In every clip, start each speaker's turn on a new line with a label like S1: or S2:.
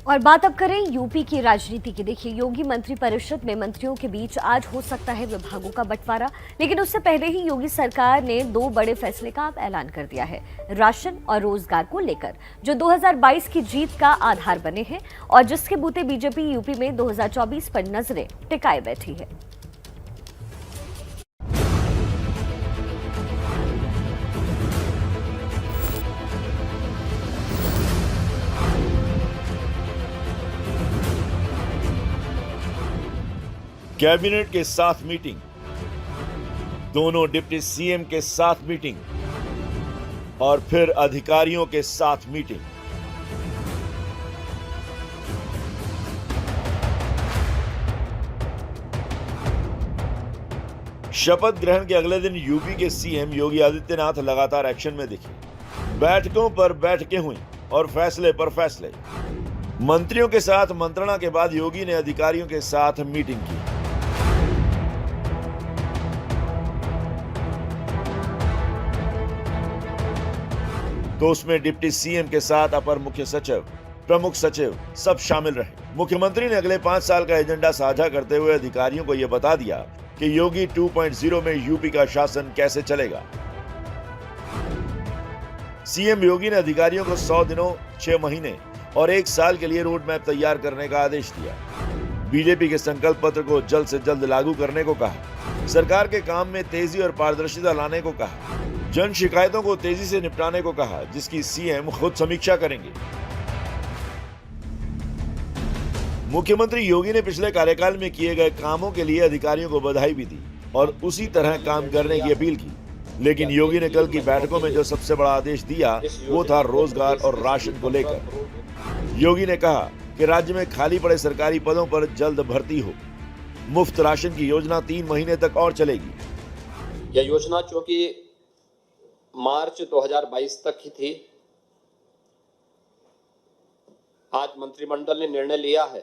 S1: और बात अब करें यूपी की राजनीति की। देखिए, योगी मंत्री परिषद में मंत्रियों के बीच आज हो सकता है विभागों का बंटवारा, लेकिन उससे पहले ही योगी सरकार ने दो बड़े फैसले का ऐलान कर दिया है राशन और रोजगार को लेकर, जो 2022 की जीत का आधार बने हैं और जिसके बूते बीजेपी यूपी में 2024 पर नजरें टिकाए बैठी है।
S2: कैबिनेट के साथ मीटिंग, दोनों डिप्टी सीएम के साथ मीटिंग और फिर अधिकारियों के साथ मीटिंग। शपथ ग्रहण के अगले दिन यूपी के सीएम योगी आदित्यनाथ लगातार एक्शन में दिखे। बैठकों पर बैठकें हुई और फैसले पर फैसले। मंत्रियों के साथ मंत्रणा के बाद योगी ने अधिकारियों के साथ मीटिंग की। तो उसमें डिप्टी सीएम के साथ अपर मुख्य सचिव, प्रमुख सचिव सब शामिल रहे। मुख्यमंत्री ने अगले 5 साल का एजेंडा साझा करते हुए अधिकारियों को यह बता दिया कि योगी 2.0 में यूपी का शासन कैसे चलेगा। सीएम योगी ने अधिकारियों को 100 दिनों, 6 महीने और 1 साल के लिए रोड मैप तैयार करने का आदेश दिया। बीजेपी के संकल्प पत्र को जल्द से जल्द लागू करने को कहा। सरकार के काम में तेजी और पारदर्शिता लाने को कहा। जन शिकायतों को तेजी से निपटाने को कहा, जिसकी सीएम खुद समीक्षा करेंगे। मुख्यमंत्री योगी ने पिछले कार्यकाल में किए गए कामों के लिए अधिकारियों को बधाई भी दी और उसी तरह काम करने की अपील की। लेकिन योगी ने कल की बैठकों में जो सबसे बड़ा आदेश दिया वो था रोजगार और राशन को लेकर। योगी ने कहा कि राज्य में खाली पड़े सरकारी पदों पर जल्द भर्ती हो। मुफ्त राशन की योजना 3 महीने तक और चलेगी।
S3: यह योजना चूंकि मार्च 2022 तक ही थी, आज मंत्रिमंडल ने निर्णय लिया है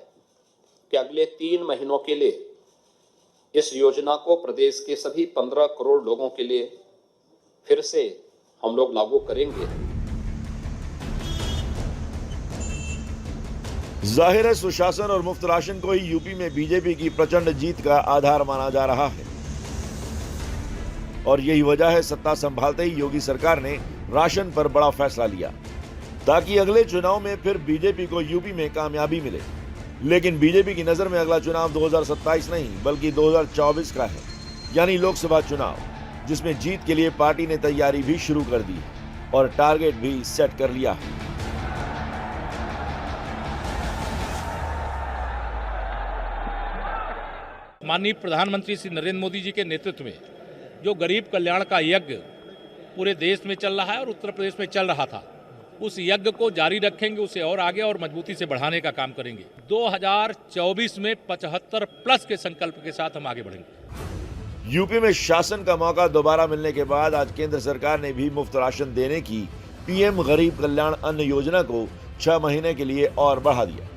S3: कि अगले 3 महीनों के लिए इस योजना को प्रदेश के सभी 15 करोड़ लोगों के लिए फिर से हम लोग लागू करेंगे।
S2: जाहिर है, सुशासन और मुफ्त राशन को ही यूपी में बीजेपी की प्रचंड जीत का आधार माना जा रहा है और यही वजह है सत्ता संभालते ही योगी सरकार ने राशन पर बड़ा फैसला लिया ताकि अगले चुनाव में फिर बीजेपी को यूपी में कामयाबी मिले। लेकिन बीजेपी की नजर में अगला चुनाव 2027 नहीं बल्कि 2024 का है, यानी लोकसभा चुनाव, जिसमें जीत के लिए पार्टी ने तैयारी भी शुरू कर दी और टारगेट भी सेट कर लिया है।
S4: माननीय प्रधानमंत्री श्री नरेंद्र मोदी जी के नेतृत्व में जो गरीब कल्याण का यज्ञ पूरे देश में चल रहा है और उत्तर प्रदेश में चल रहा था, उस यज्ञ को जारी रखेंगे, उसे और आगे और मजबूती से बढ़ाने का काम करेंगे। 2024 में 75+ के संकल्प के साथ हम आगे बढ़ेंगे।
S2: यूपी में शासन का मौका दोबारा मिलने के बाद आज केंद्र सरकार ने भी मुफ्त राशन देने की पीएम गरीब कल्याण अन्न योजना को 6 महीने के लिए और बढ़ा दिया।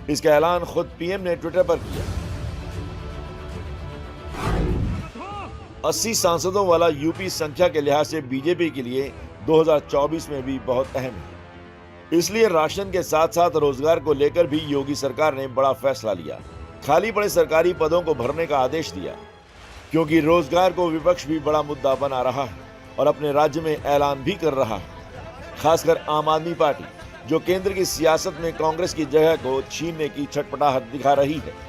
S2: इसका ऐलान खुद पीएम ने ट्विटर पर किया। 80 सांसदों वाला यूपी संख्या के लिहाज से बीजेपी के लिए 2024 में भी बहुत अहम है। इसलिए राशन के साथ साथ रोजगार को लेकर भी योगी सरकार ने बड़ा फैसला लिया। खाली पड़े सरकारी पदों को भरने का आदेश दिया, क्योंकि रोजगार को विपक्ष भी बड़ा मुद्दा बना रहा है और अपने राज्य में ऐलान भी कर रहा है। खासकर आम आदमी पार्टी, जो केंद्र की सियासत में कांग्रेस की जगह को छीनने की छटपटाहट दिखा रही है।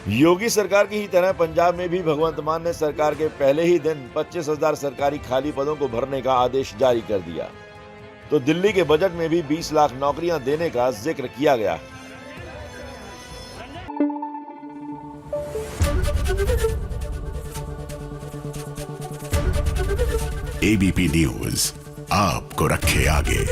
S2: योगी सरकार की ही तरह पंजाब में भी भगवंत मान ने सरकार के पहले ही दिन 25,000 सरकारी खाली पदों को भरने का आदेश जारी कर दिया। तो दिल्ली के बजट में भी 20 लाख नौकरियां देने का जिक्र किया गया है।
S5: एबीपी न्यूज आपको रखे आगे।